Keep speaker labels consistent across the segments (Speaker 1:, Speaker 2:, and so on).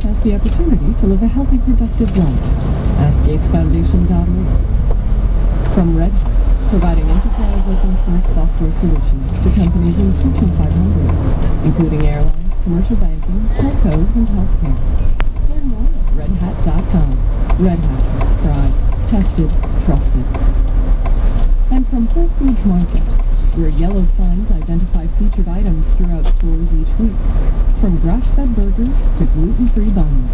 Speaker 1: has the opportunity to live a healthy, productive life. Ask GatesFoundation.org. From Red Hat, providing enterprise open-source software solutions to companies in the Fortune 500, including airlines, commercial banking, telcos, and healthcare. Learn more at redhat.com. Red Hat. Tried, tested, trusted. And from Whole Foods Market, where yellow signs identify featured items throughout stores each week. From grass-fed burgers to gluten-free buns.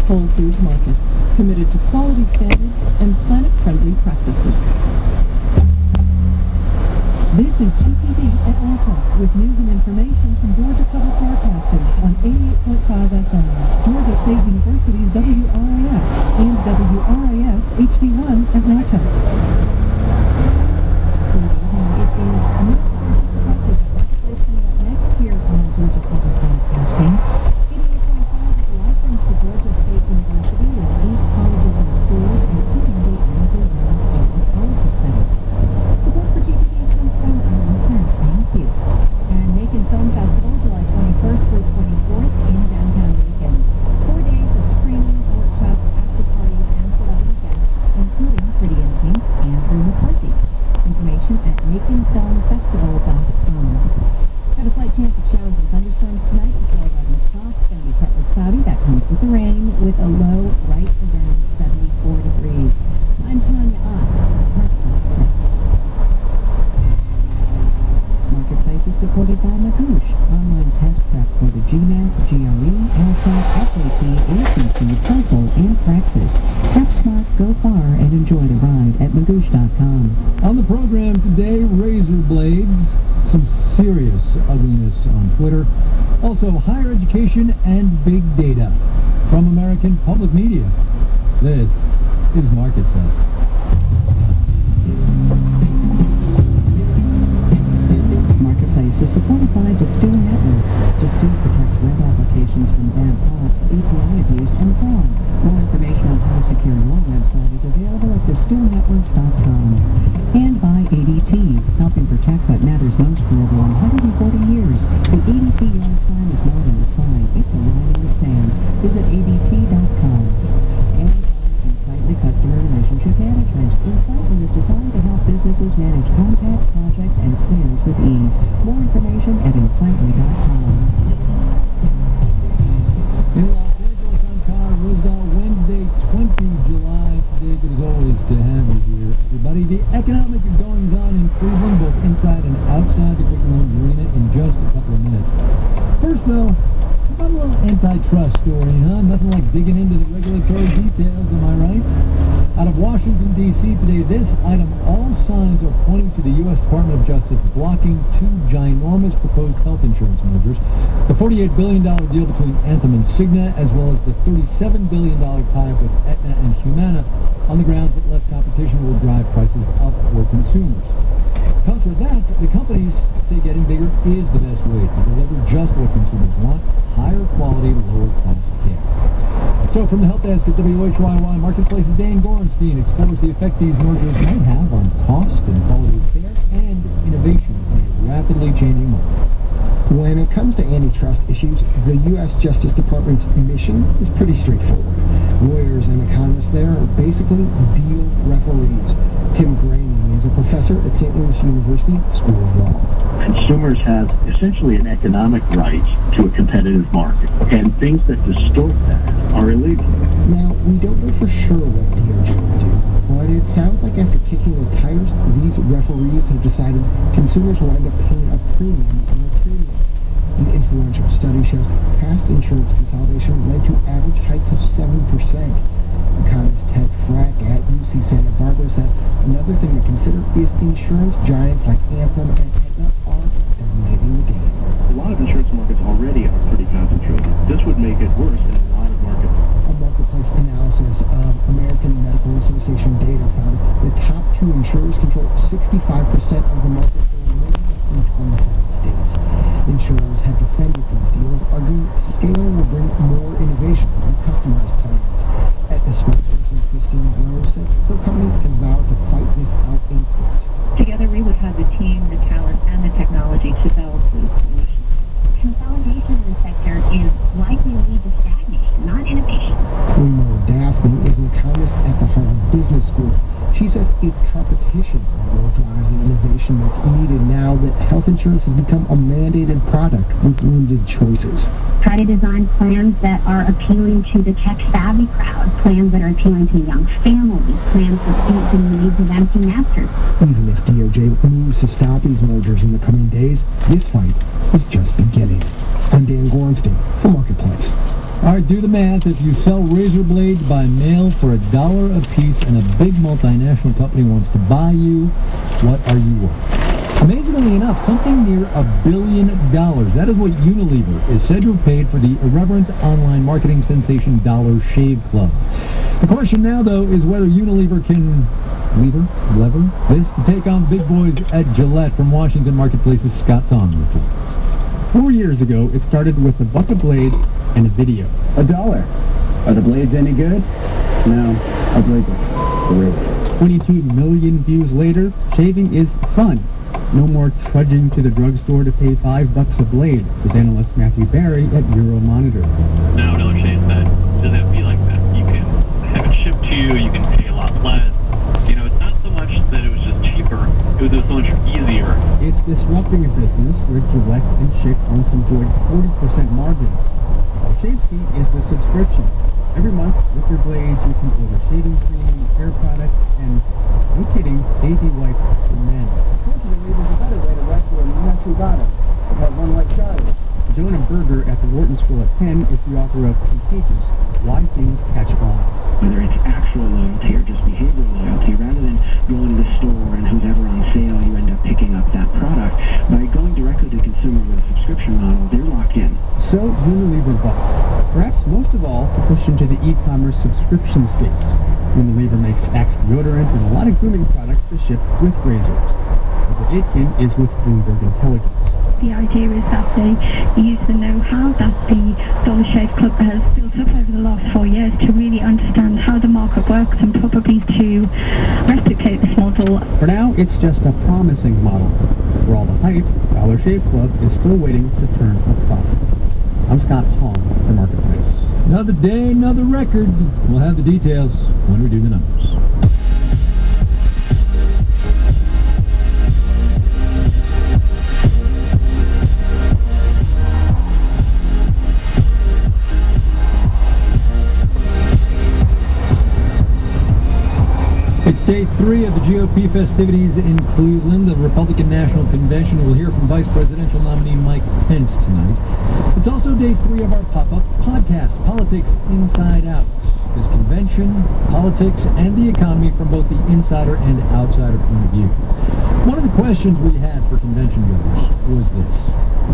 Speaker 1: Whole Foods Market, committed to quality standards and planet-friendly practices. This is TPD at Alta, with news and information from Georgia Public Broadcasting on 88.5 FM, Georgia State University's WRIS, and WRIS HD1 Atlanta. Next year on Georgia Public Broadcasting, 88.5 is a license to Georgia State University and 8 colleges and schools, including the Emory College Center. Support for TPD comes from our listeners. Thank you. And Macon Film Festival, July 21st through 24th in downtown Macon. 4 days of screenings, workshops, after parties, and celebrity guests, including Pretty in Pink and Drew McCarthy. Information at MaconFilmFestival.com. Got a slight chance of showers and thunderstorms tonight before 11 o'clock. It's going to be partly cloudy. That comes with the rain, with a low right around 74 degrees. I'm Tanya Ott. Marketplace is supported by Magoosh. Online test prep for the GMAT, GRE, LSAT, SAT, ACT, TOEFL, and Praxis. Prep smart, go far, and enjoy the ride at Magoosh.com.
Speaker 2: On the program today, razor blades, some serious ugliness on Twitter, also higher education and big data. From American Public Media, this is Marketplace.
Speaker 1: Marketplace is supported by Distill Network. Distill protects web applications from bad bots, API abuse, and fraud. More information on how to secure your website is available at distillnetworks.com. And by ADT, helping protect what matters most for over 140 years. The ADT yard sign is more than a sign, it's a line in the sand. Visit ADT.com. And Insightly Customer Relationship Management. Insightly is designed to help businesses manage contacts, projects, and sales with ease. More information at Insightly.com.
Speaker 2: In Los Angeles, I'm Carl Roosevelt. Wednesday, 20 July. Today, good as always to have you here, everybody. The economic goings-on in Cleveland, both inside and outside the Quicken Loans Arena, in just a couple of minutes. First, though, how about a little antitrust story, huh? Nothing like digging into the regulatory details, am I right? Out of Washington, D.C. today, this item, all signs are pointing to the U.S. Department of Justice blocking two ginormous proposed health insurance mergers, the $48 billion deal between Anthem and Cigna, as well as the $37 billion tie-up with Aetna and Humana, on the grounds that less competition will drive prices up for consumers. Counter that, the companies say getting bigger is the best way to deliver just what consumers want, higher quality, lower cost care. So from the help desk at WHYY Marketplace's Dan Gorenstein explores the effect these mergers might have on cost and quality of care and innovation in a rapidly changing market.
Speaker 3: When it comes to antitrust issues, the U.S. Justice Department's mission is pretty straightforward. Lawyers and economists there are basically deal referees. Tim Graney is a professor at St. Louis University School of Law.
Speaker 4: Consumers have essentially an economic right to a competitive market, and things that distort that are illegal.
Speaker 3: Now, we don't know for sure what DOJ will do, but it sounds like after kicking the tires, these referees have decided consumers will end up paying a premium on their premium. An influential study shows past insurance consolidation led to average hikes of 7%. Economist Ted Frack at UC Santa Barbara says another thing to consider is insurance giants like Anthem and Aetna are dominating the game.
Speaker 4: A lot of insurance markets already are pretty concentrated. This would make it worse in a lot of markets.
Speaker 3: A marketplace analysis of American Medical Association data found the top two insurers control 65% of the market in 27 states. Insurers have defended these deals, arguing scale will bring more innovation and customized plans. Aetna spokesperson Christine Rose said her company can vow to fight this out in court.
Speaker 5: Together we would have the team, the talent, and the technology to develop those solutions.
Speaker 6: Consolidation in the sector is likely to lead to stagnation, not innovation.
Speaker 3: made choices.
Speaker 6: Try to design plans that are appealing to the tech-savvy crowd, plans that are appealing to young families, plans that suit the needs of empty nesters.
Speaker 3: Even if DOJ moves to stop these mergers in the coming days, this fight is just beginning. I'm Dan Gornstein for Marketplace.
Speaker 2: All right, do the math. If you sell razor blades by mail for $1 a piece and a big multinational company wants to buy you, what are you worth? Amazingly enough, something near $1 billion. That is what Unilever is said to have paid for the irreverent online marketing sensation Dollar Shave Club. The question now, though, is whether Unilever can lever this to take on big boys at Gillette. From Washington Marketplace's Scott Tom report. 4 years ago, it started with a bucket blade and a video.
Speaker 7: $1. Are the blades any good? No, our blades are great.
Speaker 2: 22 million views later, shaving is fun. No more trudging to the drugstore to pay $5 a blade, with analyst Matthew Barry at Euromonitor.
Speaker 8: No, Dollar Shave's that doesn't have to be like that. You can have it shipped to you, you can pay a lot less. You know, it's not so much that it was just cheaper, it was just so much easier.
Speaker 2: It's disrupting a business where Gillette and Schick once enjoyed 40% margins. Shave Seat is the subscription. Every month, with your blades, you can order shaving cream, hair products, and, no kidding, baby wipes for men.
Speaker 7: Fortunately, there's a better way to rescue a messy bottom. It has one like Charlie.
Speaker 2: Jonah Berger at the Wharton School at Penn is the author of Contagious: Why Things Catch On.
Speaker 9: Whether it's actual loyalty or just behavioral loyalty, rather than going to the store and who's ever on sale, you end up picking up that product. By going directly to the consumer with a subscription model, they're locked in.
Speaker 2: So Unilever bought, perhaps most of all, to push into the e-commerce subscription space. Unilever makes Axe deodorant and a lot of grooming products to ship with razors. Robert Aitken is with Bloomberg Intelligence.
Speaker 10: The idea is that they use the know-how that the Dollar Shave Club has built up over the last 4 years to really understand how the market works and probably to replicate this model.
Speaker 2: For now, it's just a promising model. For all the hype, Dollar Shave Club is still waiting to turn a profit. I'm Scott Tong for Marketplace. Another day, another record. We'll have the details when we do the numbers. It's day 3 of the GOP festivities in Cleveland. The Republican National Convention will hear from Vice Presidential nominee Mike Pence tonight. It's also day 3 of our pop-up podcast, Politics Inside Out. This convention, politics, and the economy from both the insider and outsider point of view. One of the questions we had for convention goers was this: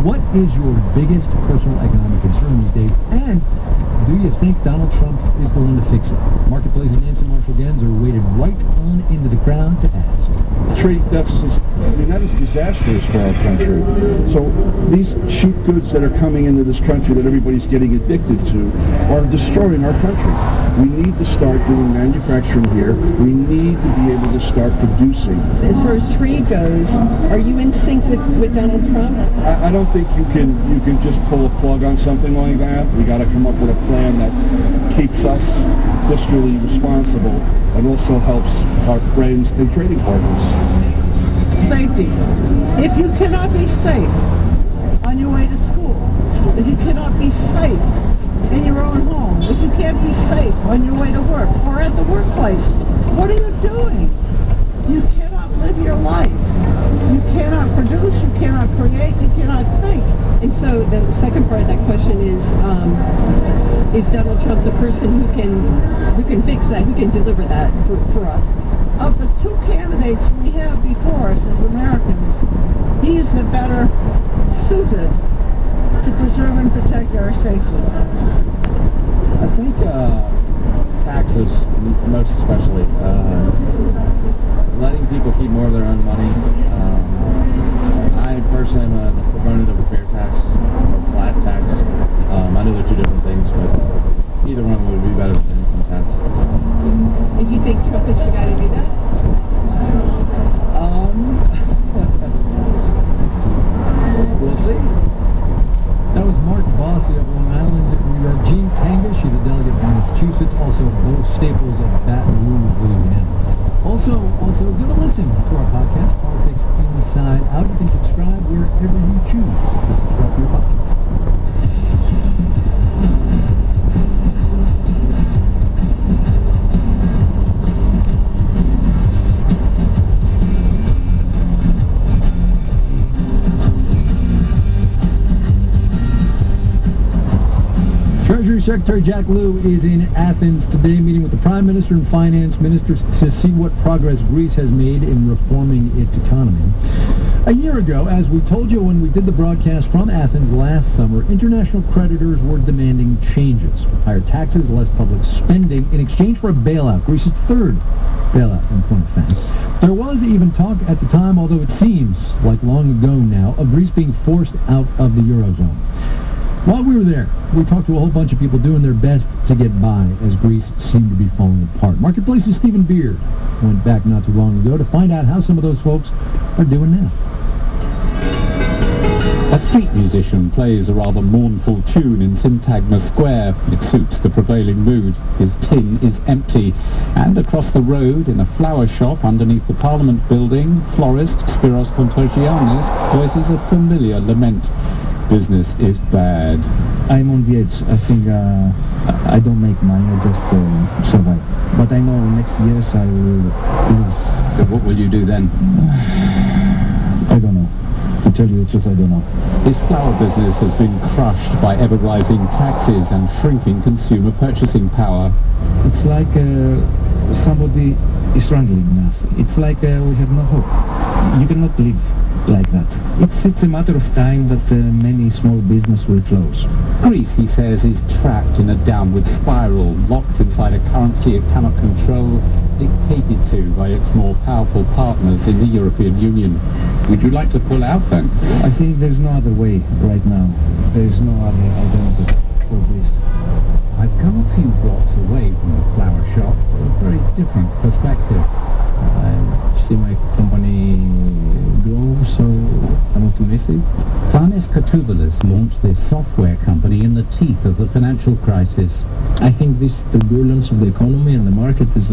Speaker 2: what is your biggest personal economic concern these days, and do you think Donald Trump is the one to fix it? Marketplace and Nancy Marshall-Genzer waded right on into the crowd to ask.
Speaker 11: Trade deficits, that is disastrous for our country. So these cheap goods that are coming into this country that everybody's getting addicted to are destroying our country. We need to start doing manufacturing here. We need to be able to start producing.
Speaker 1: As far as trade goes, are you in sync with Donald Trump?
Speaker 11: I don't think you can just pull a plug on something like that. We got to come up with a plan that keeps us fiscally responsible and also helps our friends and trading partners.
Speaker 1: Safety. If you cannot be safe on your way to school, if you cannot be safe in your own home, if you can't be safe on your way to work or at the workplace, what are you doing? You cannot live your life. You cannot produce, you cannot create, you cannot think. And so the second part of that question is Donald Trump the person who can fix that, who can deliver that for us? Of the two candidates we have before us as Americans, he is the better suited to preserve and protect our safety.
Speaker 12: I think taxes, most especially, letting people keep more of their own money. I personally am a proponent of a fair tax or flat tax. I know they're two different things, but either one would be better than income tax.
Speaker 1: And do you think Trump is the guy to do that?
Speaker 2: We'll see. That was Mark Bossy of Long Island, New York. Jean Kangas, she's a delegate from Massachusetts. Also, both staples of Baton Rouge, Louisiana. Also, give a listen to our podcast, Politics Inside Out. You can subscribe wherever you choose to subscribe to your podcast. Treasury Secretary Jack Lew is in Athens today, meeting with the Prime Minister and Finance Minister to see what progress Greece has made in reforming its economy. A year ago, as we told you when we did the broadcast from Athens last summer, international creditors were demanding changes. Higher taxes, less public spending, in exchange for a bailout, Greece's third bailout in point of fact. There was even talk at the time, although it seems like long ago now, of Greece being forced out of the Eurozone. While we were there, we talked to a whole bunch of people doing their best to get by as Greece seemed to be falling apart. Marketplace's Stephen Beard went back not too long ago to find out how some of those folks are doing now.
Speaker 13: A street musician plays a rather mournful tune in Syntagma Square. It suits the prevailing mood. His tin is empty. And across the road, in a flower shop underneath the Parliament building, florist Spiros Kontogiannis voices a familiar lament. Business is bad.
Speaker 14: I'm on the edge. I think I don't make money. I just survive. But I know next years I will lose.
Speaker 13: So what will you do then?
Speaker 14: I don't know. To tell you the truth, I don't know.
Speaker 13: His flower business has been crushed by ever-rising taxes and shrinking consumer purchasing power.
Speaker 14: It's like somebody is struggling enough. It's like we have no hope. You cannot live like that. It's a matter of time that many small businesses will close.
Speaker 13: Greece, he says, is trapped in a downward spiral, locked inside a currency it cannot control, dictated to by its more powerful partners in the European Union. Would you like to pull out then?
Speaker 14: I think there's no other way right now. There is no other alternative for Greece.
Speaker 13: I've come a few blocks away from the flower shop for a very different perspective.
Speaker 14: I see my company grow, so I'm optimistic.
Speaker 13: Fanis Katouvalis launched this software company in the teeth of the financial crisis.
Speaker 14: I think this turbulence of the economy and the market is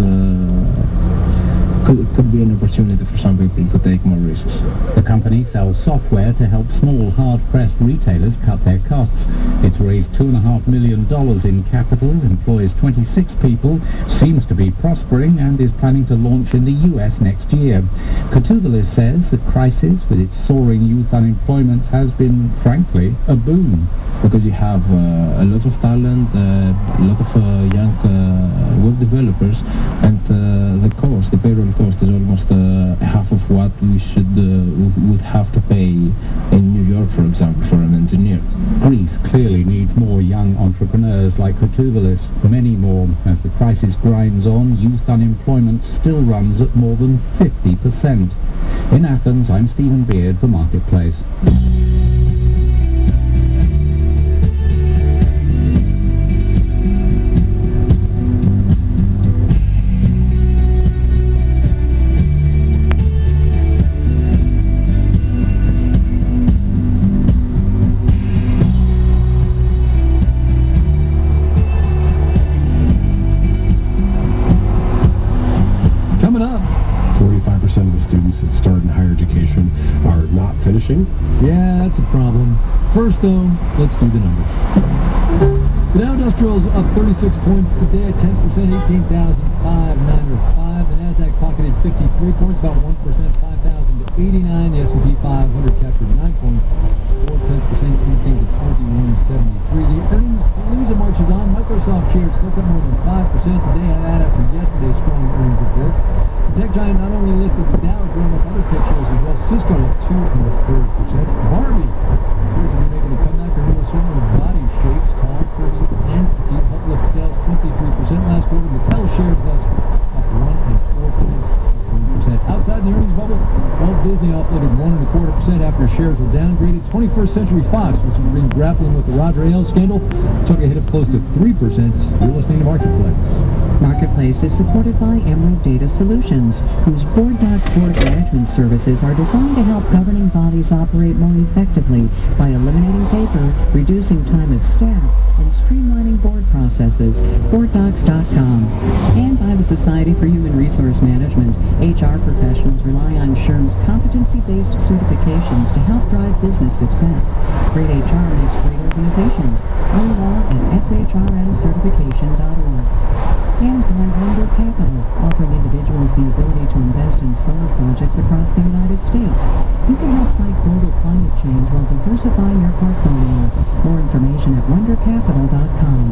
Speaker 14: could be an opportunity for some people to take more risks.
Speaker 13: The company sells software to help small, hard-pressed retailers cut their costs. It's raised $2.5 million in capital, employs 26 people, seems to be prospering, and is planning to launch in the US next year. Katouvalis says the crisis, with its soaring youth unemployment, has been, frankly, a boon.
Speaker 14: Because you have a lot of talent, a lot of young web developers, and the payroll cost is almost half of what we would have to pay in New York, for example, for an engineer.
Speaker 13: Greece clearly needs more young entrepreneurs like Katouvalis, many more. As the crisis grinds on, youth unemployment still runs at more than 50%. In Athens, I'm Stephen Beard for Marketplace.
Speaker 2: Yeah, that's a problem. First, though, let's do the numbers. The Dow Industrial is up 36 points today at 10%, 18,595. The Nasdaq pocketed 53 points, about 1%, 5,089. The S&P 500 captured 9 points, 4%, increasing to 2173. The earnings news that marches on. Microsoft shares clipped up more than 5% today, and that after yesterday's strong earnings report. The tech giant not only lifted the Dow, but up other tech shares as well. Cisco at 2.25%. Barbie appears to be making a comeback. Her new assortment of body shapes called for the entity helped lift sales 23% last quarter. Mattel shares thus up 1.4%. Outside the earnings bubble, Walt Disney offloaded 1.25% after shares were downgraded. 21st Century Fox, which has been grappling with the Roger Ailes scandal, took a hit of close to 3%. You're listening to Marketplace.
Speaker 1: Marketplace is supported by Emory Data Solutions, whose board management services are designed to help governing bodies operate more effectively by eliminating paper, reducing time of staff, and streamlining board processes. BoardDocs.com. And by the Society for Human Resource Management. HR professionals rely on SHRM's competency-based certifications to help drive business success. Great HR makes great organizations. Learn more at shrmcertification.org. And by Wonder Capital, offering individuals the ability to invest in solar projects across the United States. You can help fight global climate change while diversifying your portfolio. More information at wondercapital.com.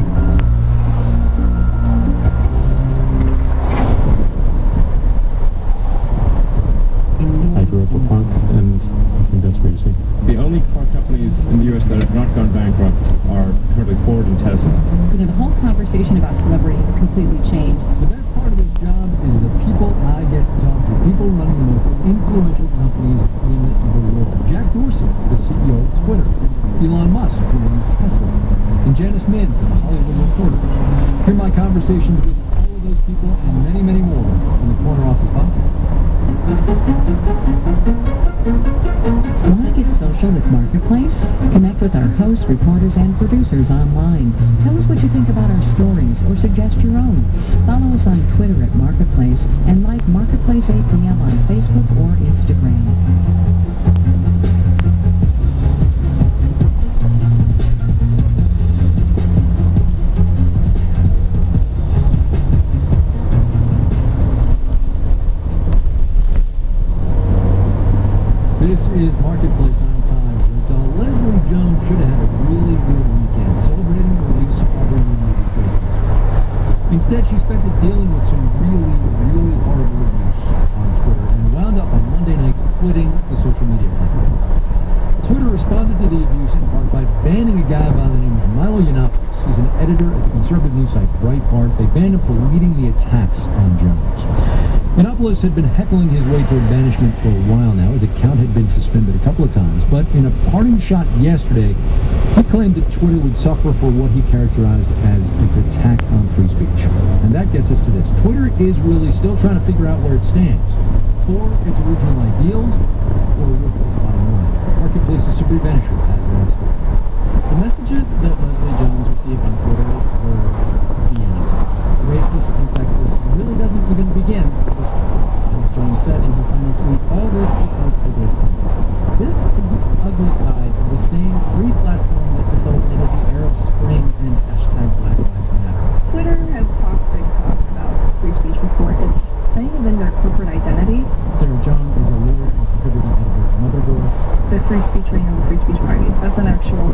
Speaker 2: Hear my conversations with all of those people and many, many more in the Corner Office podcast.
Speaker 1: Want to get social with Marketplace? Connect with our hosts, reporters, and producers online. Tell us what you think about our stories or suggest your own. Follow us on Twitter at Marketplace and like Marketplace APM on Facebook or Instagram.
Speaker 2: This is Marketplace on time. Leslie Jones should have had a really good weekend celebrating the release of her new movie trailer. Instead, she spent it dealing with some really, really horrible abuse on Twitter and wound up on Monday night quitting the social media company. Twitter responded to the abuse in part by banning a guy by the name of Milo Yiannopoulos. He's an editor at the conservative news site Breitbart. They banned him for leading the attacks on Jones. Yiannopoulos had been heckling his way toward banishment for a while now. His account had been suspended a couple of times, but in a parting shot yesterday, he claimed that Twitter would suffer for what he characterized as its attack on free speech. And that gets us to this. Twitter is really still trying to figure out where it stands. For its original ideals, or with its bottom line. Marketplace's Sabrina Benisher has that story.
Speaker 15: The messages that Leslie Jones received on Twitter were beyond racist and sexist. It really doesn't even begin. As Jones said in his final tweet, all this because I did. This is the ugly side of the same free platform that facilitated the Arab Spring and hashtag Black Lives Matter.
Speaker 5: Twitter has talked big talk about free speech before. It's saying it in their corporate identity.
Speaker 15: Sarah Jones is a lawyer and contributing editor at Motherboard.
Speaker 5: The free speech wing of the Free Speech Party. That's an actual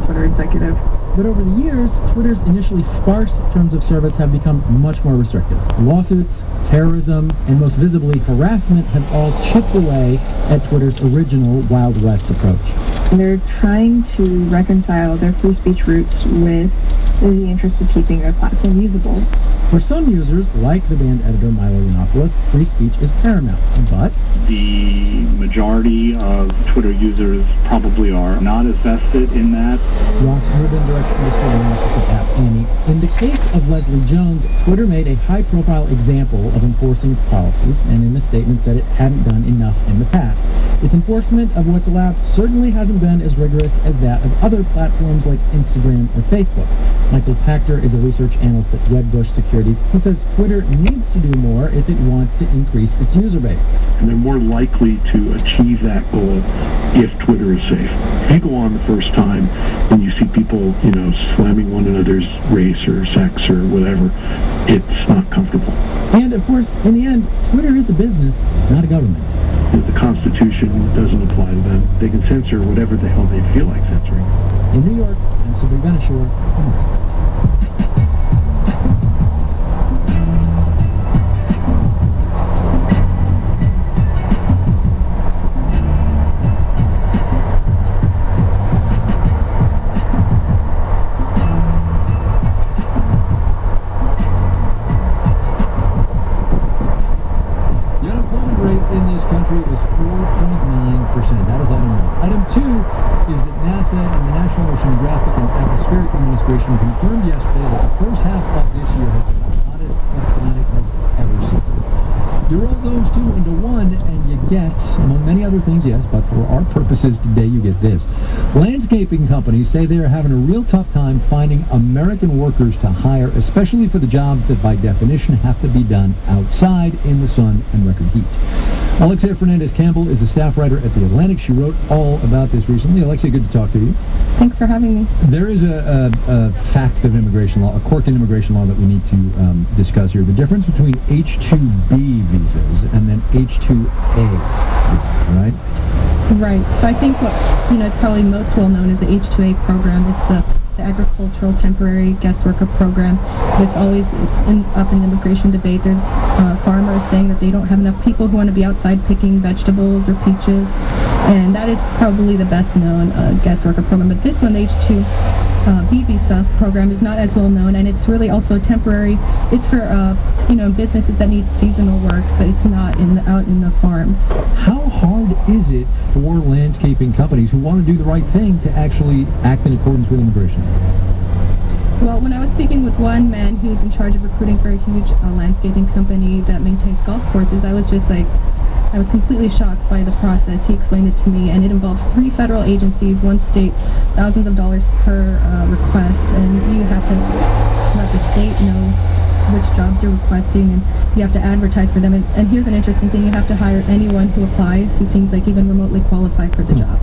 Speaker 5: Twitter executive.
Speaker 15: But over the years, Twitter's initially sparse terms of service have become much more restrictive. Lawsuits, terrorism, and most visibly harassment have all chipped away at Twitter's original Wild West approach.
Speaker 5: They're trying to reconcile their free speech roots with the interest of keeping their platform usable.
Speaker 15: For some users, like the band editor Milo Yiannopoulos, free speech is paramount, but
Speaker 4: the majority of Twitter users probably are not as vested in that.
Speaker 15: Ross Rubin directs the story analysis at Annie. In the case of Leslie Jones, Twitter made a high-profile example of enforcing its policies, and in the statement said it hadn't done enough in the past. Its enforcement of what's allowed certainly hasn't been as rigorous as that of other platforms like Instagram or Facebook. Michael Pachter is a research analyst at Wedbush Securities. He says Twitter needs to do more if it wants to increase its user base.
Speaker 11: And they're more likely to achieve that goal if Twitter is safe. If you go on the first time and you see people, slamming one another's race or sex or whatever, it's not comfortable.
Speaker 15: And, of course, in the end, Twitter is a business, not a government.
Speaker 11: The Constitution doesn't apply to them. They can censor whatever the hell they feel like censoring.
Speaker 15: In New York, I'm Sabrina Benisher. Confirmed yesterday that the first half of this year has been the hottest the planet has ever seen. You roll those two into one and you get, among many other things, yes, but for our purposes today you get this. Landscaping companies say they are having a real tough time finding American workers to hire, especially for the jobs that by definition have to be done outside in the sun and record heat. Alexia Fernandez-Campbell is a staff writer at The Atlantic. She wrote all about this recently. Alexia, good to talk to you.
Speaker 5: Thanks for having me.
Speaker 2: There is a fact of immigration law, a quirk in immigration law that we need to discuss here. The difference between H-2B visas and then H-2A visas, right?
Speaker 5: Right. So I think what, it's probably most well known as the H-2A program. It's the agricultural temporary guest worker program. It's always up in the immigration debate. There's farmers saying that they don't have enough people who want to be outside picking vegetables or peaches, and that is probably the best known guest worker program. But this one, the H-2B visa program, is not as well known, and it's really also temporary. It's for businesses that need seasonal work, but it's not out in the farm.
Speaker 2: How hard is it for landscaping companies who want to do the right thing to actually act in accordance with immigration?
Speaker 5: Well, when I was speaking with one man who's in charge of recruiting for a huge landscaping company that maintains golf courses, I was completely shocked by the process. He explained it to me, and it involves 3 federal agencies, 1 state, thousands of dollars per request, and you have to let the state know which jobs you're requesting, and you have to advertise for them. And here's an interesting thing: you have to hire anyone who applies who seems like even remotely qualified for the job.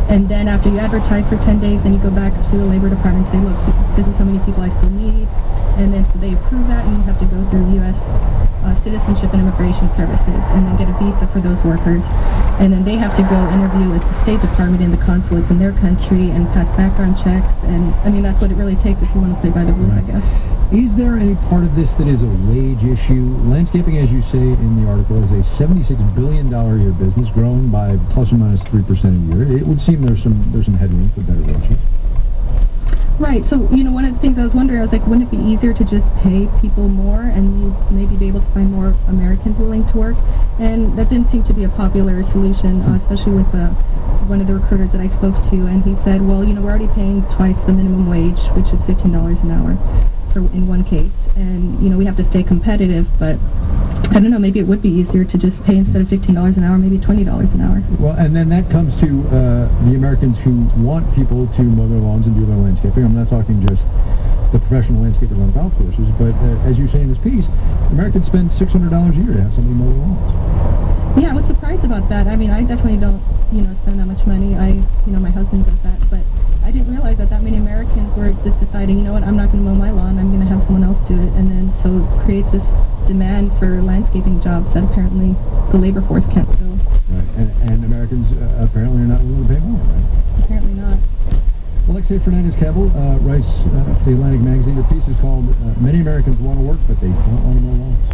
Speaker 5: And then after you advertise for 10 days, then you go back to the Labor Department and say, look, this is how many people I still need. And then so they approve that, and you have to go through U.S. Citizenship and Immigration Services and then get a visa for those workers. And then they have to go interview with the State Department and the consulates in their country and pass background checks. And, I mean, that's what it really takes if you want to play by the rules, I guess.
Speaker 15: Is there any part of this that is a wage issue? Landscaping, as you say in the article, is a $76 billion a year business, growing by plus or minus 3% a year. It would seem there's some headroom for better wages.
Speaker 5: Right. So, one of the things I was wondering, I was like, wouldn't it be easier to just pay people more and you maybe be able to find more Americans willing to work? And that didn't seem to be a popular solution, especially with one of the recruiters that I spoke to, and he said, well, we're already paying twice the minimum wage, which is $15 an hour in one case, and we have to stay competitive, but I don't know, maybe it would be easier to just pay, instead of $15 an hour, maybe $20 an hour.
Speaker 15: Well, and then that comes to the Americans who want people to mow their lawns and do their landscaping. I'm not talking just the professional landscapers on golf courses, but as you say in this piece, Americans spend $600 a year to have somebody mow their lawns.
Speaker 5: Yeah, I was surprised about that. I mean, I definitely don't, spend that much money. My husband does that, but I didn't realize that many Americans were just deciding, you know what, I'm not going to mow my lawn, I'm going to have someone else do it, and then so it creates this demand for landscaping jobs that apparently the labor force can't fill.
Speaker 15: Right, and Americans apparently are not willing to pay more, right?
Speaker 5: Apparently not.
Speaker 15: Alexia Fernandez-Cabell writes for the Atlantic magazine. The piece is called "Many Americans Want to Work, but They Don't Want to Mow Lawns."